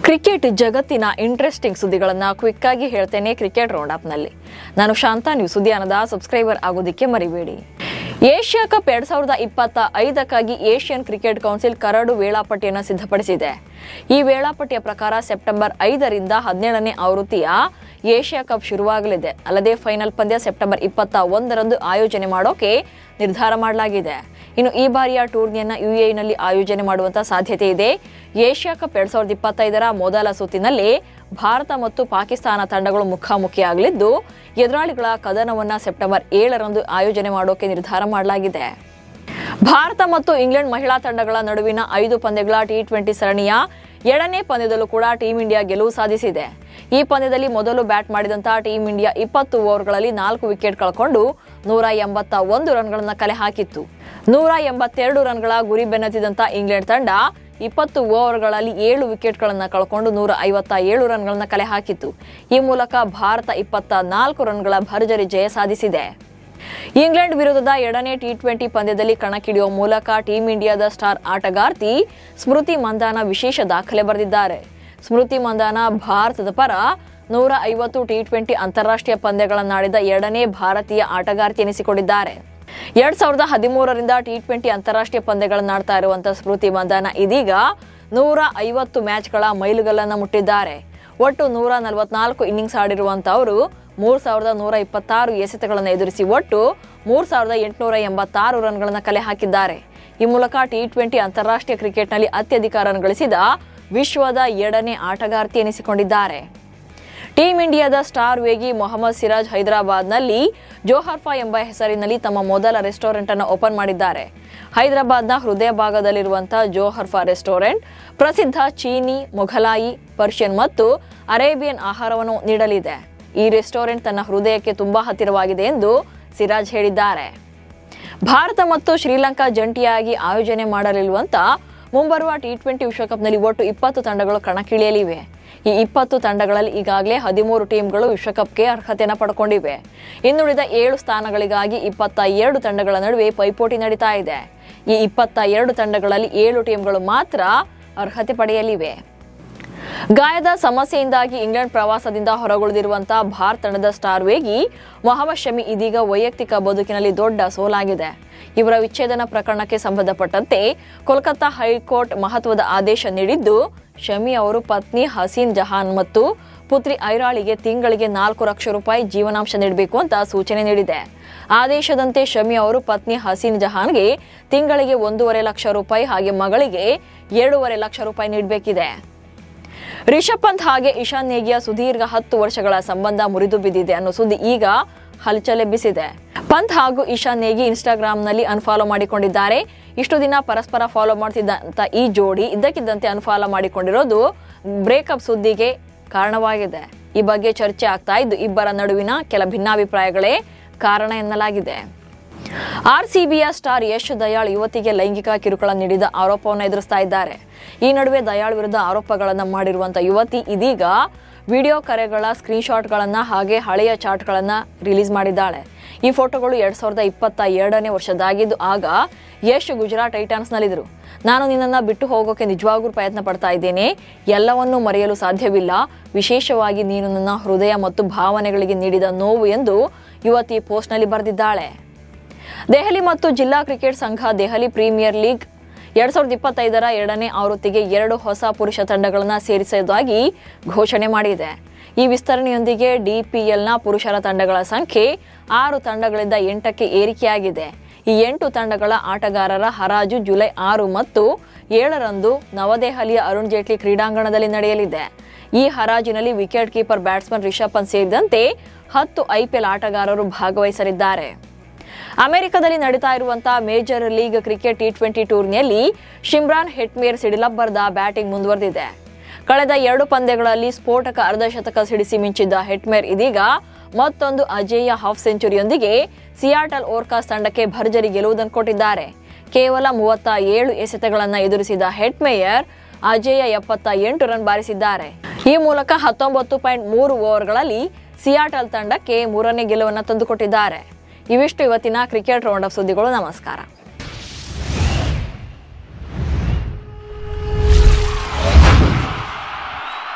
Cricket ಜಗತ್ತಿನ interesting ಸುದ್ದಿಗಳನ್ನು quick ಆಗಿ ಹೇಳ್ತೇನೆ ಕ್ರಿಕೆಟ್ ರೌಂಡ್ ಅಪ್ ನಲ್ಲಿ. ನಾನು ಶಾಂತಾ, ನೀವು ಸುದ್ದಿಯಾನದ ಸಬ್ಸ್ಕ್ರೈಬರ್ ಆಗೋದಕ್ಕೆ ಮರಿಬೇಡಿ. ಏಷ್ಯಾ ಕಪ್ 2025ಕ್ಕಾಗಿ ಏಷ್ಯನ್ ಕ್ರಿಕೆಟ್ ಕೌನ್ಸಿಲ್ ಕರಡು ವೇಳಾಪಟ್ಟಿಯನ್ನು ಸಿದ್ಧಪಡಿಸಿದೆ. ಈ ವೇಳಾಪಟ್ಟಿಯ ಪ್ರಕಾರ ಸೆಪ್ಟೆಂಬರ್ 5ರಿಂದ 17ನೇ ಆವೃತ್ತಿಯ ಏಷ್ಯಾ ಕಪ್ ಶುರುವಾಗಲಿದೆ. ಅಲ್ಲದೆ ಫೈನಲ್ ಪಂದ್ಯ ಸೆಪ್ಟೆಂಬರ್ 21ರಂದು ಆಯೋಜನೆ ಮಾಡೋಕೆ ನಿರ್ಧಾರ ಮಾಡಲಾಗಿದೆ. ಇನ್ನು ಈ ಬಾರಿಯ ಟೂರ್ನಿಯನ್ನು ಯುಎಇನಲ್ಲಿ ಆಯೋಜನೆ ಮಾಡುವಂತ ಸಾಧ್ಯತೆ ಇದೆ. ಏಷ್ಯಾ ಕಪ್ 2025ರ ಮೊದಲ ಸುತ್ತಿನಲ್ಲಿ ಭಾರತ ಮತ್ತು ಪಾಕಿಸ್ತಾನ ತಂಡಗಳು ಮುಖಾಮುಖಿಯಾಗಲಿದ್ದು, ಎದುರಾಳಿಗಳ ಕದನವನ್ನು ಸೆಪ್ಟೆಂಬರ್ 7ರಂದು ಆಯೋಜನೆ ಮಾಡೋಕೆ ನಿರ್ಧಾರ ಮಾಡಲಾಗಿದೆ. ಭಾರತ ಮತ್ತು ಇಂಗ್ಲೆಂಡ್ ಮಹಿಳಾ ತಂಡಗಳ ನಡುವಿನ 5 ಪಂದ್ಯಗಳ T20 ಸರಣಿಯ 2ನೇ ಪಂದ್ಯದಲ್ಲೂ ಕೂಡ ಟೀಂ ಇಂಡಿಯಾ ಗೆಲುವು ಸಾಧಿಸಿದೆ. ಈ ಪಂದ್ಯದಲ್ಲಿ ಮೊದಲು ಬ್ಯಾಟ್ ಮಾಡಿದಂತಹ ಟೀಂ ಇಂಡಿಯಾ 20 ಓವರ್ಗಳಲ್ಲಿ 4 ವಿಕೆಟ್ ಕಳ್ಕೊಂಡು 181 ರನ್ಗಳನ್ನು ಕಲೆ ಹಾಕಿತ್ತು. 182 ರನ್ಗಳ ಗುರಿ ಬೆನ್ನತ್ತಿದಂತ ಇಂಗ್ಲೆಂಡ್ ತಂಡ 20 ಓವರ್ಗಳಲ್ಲಿ 7 ವಿಕೆಟ್ಗಳನ್ನು ಕಳ್ಕೊಂಡು 157 ರನ್ಗಳನ್ನು ಕಲೆ ಹಾಕಿತ್ತು. ಈ ಮೂಲಕ ಭಾರತ 24 ರನ್ಗಳ ಭರ್ಜರಿ ಜಯ ಸಾಧಿಸಿದೆ. ಇಂಗ್ಲೆಂಡ್ ವಿರುದ್ಧದ 2ನೇ T20 ಪಂದ್ಯದಲ್ಲಿ ಕಣಕ್ಕಿಳಿಯುವ ಮೂಲಕ ಟೀಂ ಇಂಡಿಯಾದ ಸ್ಟಾರ್ ಆಟಗಾರ್ತಿ ಸ್ಮೃತಿ ಮಂದಾನ ವಿಶೇಷ ದಾಖಲೆ ಬರೆದಿದ್ದಾರೆ. ಸ್ಮೃತಿ ಮಂದಾನ ಭಾರತದ ಪರ 150 T20 ಅಂತಾರಾಷ್ಟ್ರೀಯ ಪಂದ್ಯಗಳನ್ನಾಡಿದ 2ನೇ ಭಾರತೀಯ ಆಟಗಾರ್ತಿ ಎನಿಸಿಕೊಂಡಿದ್ದಾರೆ. 2013ರಿಂದ T20 ಅಂತಾರಾಷ್ಟ್ರೀಯ ಪಂದ್ಯಗಳನ್ನಾಡ್ತಾ ಇರುವಂತಹ ಸ್ಮೃತಿ ಮಂದಾನ ಇದೀಗ 150 ಮ್ಯಾಚ್ಗಳ ಮೈಲುಗಲ್ಲನ್ನು ಮುಟ್ಟಿದ್ದಾರೆ. ಒಟ್ಟು 144 ಇನ್ನಿಂಗ್ಸ್ ಆಡಿರುವಂತವರು 3126 ಎಸೆತಗಳನ್ನು ಎದುರಿಸಿ ಒಟ್ಟು 3886 ರನ್ಗಳನ್ನು ಕಲೆ ಹಾಕಿದ್ದಾರೆ. ಈ ಮೂಲಕ T20 ಅಂತಾರಾಷ್ಟ್ರೀಯ ಕ್ರಿಕೆಟ್ನಲ್ಲಿ ಅತ್ಯಧಿಕ ರನ್ ಗಳಿಸಿದ ವಿಶ್ವದ 2ನೇ ಆಟಗಾರ್ತಿ ಎನಿಸಿಕೊಂಡಿದ್ದಾರೆ. ಟೀಂ ಇಂಡಿಯಾದ ಸ್ಟಾರ್ ವೇಗಿ ಮೊಹಮ್ಮದ್ ಸಿರಾಜ್ ಹೈದರಾಬಾದ್ನಲ್ಲಿ ಜೋಹರ್ಫಾ ಎಂಬ ಹೆಸರಿನಲ್ಲಿ ತಮ್ಮ ಮೊದಲ ರೆಸ್ಟೋರೆಂಟ್ ಅನ್ನು ಓಪನ್ ಮಾಡಿದ್ದಾರೆ. ಹೈದರಾಬಾದ್ನ ಹೃದಯ ಭಾಗದಲ್ಲಿರುವಂತಹ ಜೋಹರ್ಫಾ ರೆಸ್ಟೋರೆಂಟ್ ಪ್ರಸಿದ್ಧ ಚೀನಿ, ಮೊಘಲಾಯಿ, ಪರ್ಷಿಯನ್ ಮತ್ತು ಅರೇಬಿಯನ್ ಆಹಾರವನ್ನು ನೀಡಲಿದೆ. ಈ ರೆಸ್ಟೋರೆಂಟ್ ತನ್ನ ಹೃದಯಕ್ಕೆ ತುಂಬಾ ಹತ್ತಿರವಾಗಿದೆ ಎಂದು ಸಿರಾಜ್ ಹೇಳಿದ್ದಾರೆ. ಭಾರತ ಮತ್ತು ಶ್ರೀಲಂಕಾ ಜಂಟಿಯಾಗಿ ಆಯೋಜನೆ ಮಾಡಲಿರುವಂತ ಮುಂಬರುವ T20 ವಿಶ್ವಕಪ್ನಲ್ಲಿ ಒಟ್ಟು 20 ತಂಡಗಳು ಕಣಕ್ಕಿಳಿಯಲಿವೆ. ಈ 20 ತಂಡಗಳಲ್ಲಿ ಈಗಾಗಲೇ 13 ಟೀಮ್ಗಳು ವಿಶ್ವಕಪ್ಗೆ ಅರ್ಹತೆಯನ್ನು ಪಡ್ಕೊಂಡಿವೆ. ಇನ್ನುಳಿದ 7 ಸ್ಥಾನಗಳಿಗಾಗಿ 22 ತಂಡಗಳ ನಡುವೆ ಪೈಪೋಟಿ ನಡೀತಾ ಇದೆ. ಈ 22 ತಂಡಗಳಲ್ಲಿ 7 ಟೀಮ್ಗಳು ಮಾತ್ರ ಅರ್ಹತೆ ಪಡೆಯಲಿವೆ. ಗಾಯದ ಸಮಸ್ಯೆಯಿಂದಾಗಿ ಇಂಗ್ಲೆಂಡ್ ಪ್ರವಾಸದಿಂದ ಹೊರಗುಳಿದಿರುವಂತಹ ಭಾರತ ತಂಡದ ಸ್ಟಾರ್ ವೇಗಿ ಮೊಹಮ್ಮದ್ ಶಮಿ ಇದೀಗ ವೈಯಕ್ತಿಕ ಬದುಕಿನಲ್ಲಿ ದೊಡ್ಡ ಸೋಲಾಗಿದೆ. ಇವರ ವಿಚ್ಛೇದನ ಪ್ರಕರಣಕ್ಕೆ ಸಂಬಂಧಪಟ್ಟಂತೆ ಕೋಲ್ಕತ್ತಾ ಹೈಕೋರ್ಟ್ ಮಹತ್ವದ ಆದೇಶ ನೀಡಿದ್ದು, ಶಮಿ ಅವರು ಪತ್ನಿ ಹಸೀನ್ ಜಹಾನ್ ಮತ್ತು ಪುತ್ರಿ ಐರಾಳಿಗೆ ತಿಂಗಳಿಗೆ 4 ಲಕ್ಷ ರೂಪಾಯಿ ಜೀವನಾಂಶ ನೀಡಬೇಕು ಅಂತ ಸೂಚನೆ ನೀಡಿದೆ. ಆದೇಶದಂತೆ ಶಮಿ ಅವರು ಪತ್ನಿ ಹಸೀನ್ ಜಹಾನ್ಗೆ ತಿಂಗಳಿಗೆ 1.5 ಲಕ್ಷ ರೂಪಾಯಿ ಹಾಗೆ ಮಗಳಿಗೆ 2.5 ಲಕ್ಷ ರೂಪಾಯಿ ನೀಡಬೇಕಿದೆ. ರಿಷಬ್ ಪಂತ್ ಹಾಗೆ ಇಶಾನ್ ನೇಗಿಯ ಸುದೀರ್ಘ 10 ವರ್ಷಗಳ ಸಂಬಂಧ ಮುರಿದು ಬಿದ್ದಿದೆ ಅನ್ನೋ ಸುದ್ದಿ ಈಗ ಹಲ್ಚಲೆಬ್ಬಿಸಿದೆ. ಪಂತ್ ಹಾಗೂ ಇಶಾನ್ ನೇಗಿ ಇನ್ಸ್ಟಾಗ್ರಾಂನಲ್ಲಿ ಅನ್ಫಾಲೋ ಮಾಡಿಕೊಂಡಿದ್ದಾರೆ. ಇಷ್ಟು ದಿನ ಪರಸ್ಪರ ಫಾಲೋ ಮಾಡ್ತಿದ್ದಂತ ಈ ಜೋಡಿ ಇದ್ದಕ್ಕಿದ್ದಂತೆ ಅನ್ಫಾಲೋ ಮಾಡಿಕೊಂಡಿರೋದು ಬ್ರೇಕಪ್ ಸುದ್ದಿಗೆ ಕಾರಣವಾಗಿದೆ. ಈ ಬಗ್ಗೆ ಚರ್ಚೆ ಆಗ್ತಾ ಇದ್ದು ಇಬ್ಬರ ನಡುವಿನ ಕೆಲ ಭಿನ್ನಾಭಿಪ್ರಾಯಗಳೇ ಕಾರಣ ಎನ್ನಲಾಗಿದೆ. RCBಯ ಸ್ಟಾರ್ ಯಶ್ ದಯಾಳ್ ಯುವತಿಗೆ ಲೈಂಗಿಕ ಕಿರುಕುಳ ನೀಡಿದ ಆರೋಪವನ್ನು ಎದುರಿಸ್ತಾ ಇದ್ದಾರೆ. ಈ ನಡುವೆ ದಯಾಳ್ ವಿರುದ್ಧ ಆರೋಪಗಳನ್ನು ಮಾಡಿರುವಂತಹ ಯುವತಿ ಇದೀಗ ವಿಡಿಯೋ ಕರೆಗಳ ಸ್ಕ್ರೀನ್ಶಾಟ್ಗಳನ್ನು ಹಾಗೆ ಹಳೆಯ ಚಾಟ್ಗಳನ್ನು ರಿಲೀಸ್ ಮಾಡಿದ್ದಾಳೆ. ಈ ಫೋಟೋಗಳು 2022ನೇ ವರ್ಷದಾಗಿದ್ದು, ಆಗ ಯಶ್ ಗುಜರಾತ್ ಟೈಟಾನ್ಸ್ನಲ್ಲಿದ್ದರು. ನಾನು ನಿನ್ನನ್ನು ಬಿಟ್ಟು ಹೋಗೋಕೆ ನಿಜವಾಗ್ಲೂ ಪ್ರಯತ್ನ ಪಡ್ತಾ ಇದ್ದೇನೆ. ಎಲ್ಲವನ್ನೂ ಮರೆಯಲು ಸಾಧ್ಯವಿಲ್ಲ. ವಿಶೇಷವಾಗಿ ನೀನು ನನ್ನ ಹೃದಯ ಮತ್ತು ಭಾವನೆಗಳಿಗೆ ನೀಡಿದ ನೋವು ಎಂದು ಯುವತಿ ಪೋಸ್ಟ್ನಲ್ಲಿ ಬರೆದಿದ್ದಾಳೆ. ದೆಹಲಿ ಮತ್ತು ಜಿಲ್ಲಾ ಕ್ರಿಕೆಟ್ ಸಂಘ ದೆಹಲಿ ಪ್ರೀಮಿಯರ್ ಲೀಗ್ 2025ರ 2ನೇ ಆವೃತ್ತಿಗೆ 2 ಹೊಸ ಪುರುಷ ತಂಡಗಳನ್ನು ಸೇರಿಸುವುದಾಗಿ ಘೋಷಣೆ ಮಾಡಿದೆ. ಈ ವಿಸ್ತರಣೆಯೊಂದಿಗೆ DPLನ ಪುರುಷರ ತಂಡಗಳ ಸಂಖ್ಯೆ 6 ತಂಡಗಳಿಂದ 8ಕ್ಕೆ ಏರಿಕೆಯಾಗಿದೆ. ಈ 8 ತಂಡಗಳ ಆಟಗಾರರ ಹರಾಜು ಜುಲೈ 6 ಮತ್ತು 7ರಂದು ನವದೆಹಲಿಯ ಅರುಣ್ ಜೇಟ್ಲಿ ಕ್ರೀಡಾಂಗಣದಲ್ಲಿ ನಡೆಯಲಿದೆ. ಈ ಹರಾಜಿನಲ್ಲಿ wicket keeper batsman Rishabh Pant ಸೇರಿದಂತೆ 10 IPL ಆಟಗಾರರು ಭಾಗವಹಿಸಲಿದ್ದಾರೆ. ಅಮೆರಿಕದಲ್ಲಿ ನಡೀತಾ ಇರುವಂತಹ ಮೇಜರ್ ಲೀಗ್ ಕ್ರಿಕೆಟ್ T20 ಟೂರ್ನಿಯಲ್ಲಿ ಶಿಮ್ರಾನ್ ಹೆಟ್ಮೇರ್ ಸಿಡಿಲಬ್ಬರದ ಬ್ಯಾಟಿಂಗ್ ಮುಂದುವರೆದಿದೆ. ಕಳೆದ 2 ಪಂದ್ಯಗಳಲ್ಲಿ ಸ್ಫೋಟಕ ಅರ್ಧಶತಕ ಸಿಡಿಸಿ ಮಿಂಚಿದ್ದ ಹೆಟ್ಮೇರ್ ಇದೀಗ ಮತ್ತೊಂದು ಅಜೇಯ ಹಾಫ್ ಸೆಂಚುರಿಯೊಂದಿಗೆ ಸಿಯಾಟಲ್ ಓರ್ಕಾಸ್ ತಂಡಕ್ಕೆ ಭರ್ಜರಿ ಗೆಲುವು ಕೊಟ್ಟಿದ್ದಾರೆ. ಕೇವಲ 37 ಎಸೆತಗಳನ್ನು ಎದುರಿಸಿದ ಹೆಟ್ಮೇಯರ್ ಅಜೇಯ 78 ರನ್ ಬಾರಿಸಿದ್ದಾರೆ. ಈ ಮೂಲಕ 19.3 ಓವರ್ಗಳಲ್ಲಿ ಸಿಯಾಟಲ್ ತಂಡಕ್ಕೆ 3ನೇ ಗೆಲುವನ್ನು ತಂದುಕೊಟ್ಟಿದ್ದಾರೆ. ಇವಿಷ್ಟು ಇವತ್ತಿನ ಕ್ರಿಕೆಟ್ ರೌಂಡ್ ಅಪ್ ಸುದ್ದಿಗಳು. ನಮಸ್ಕಾರ.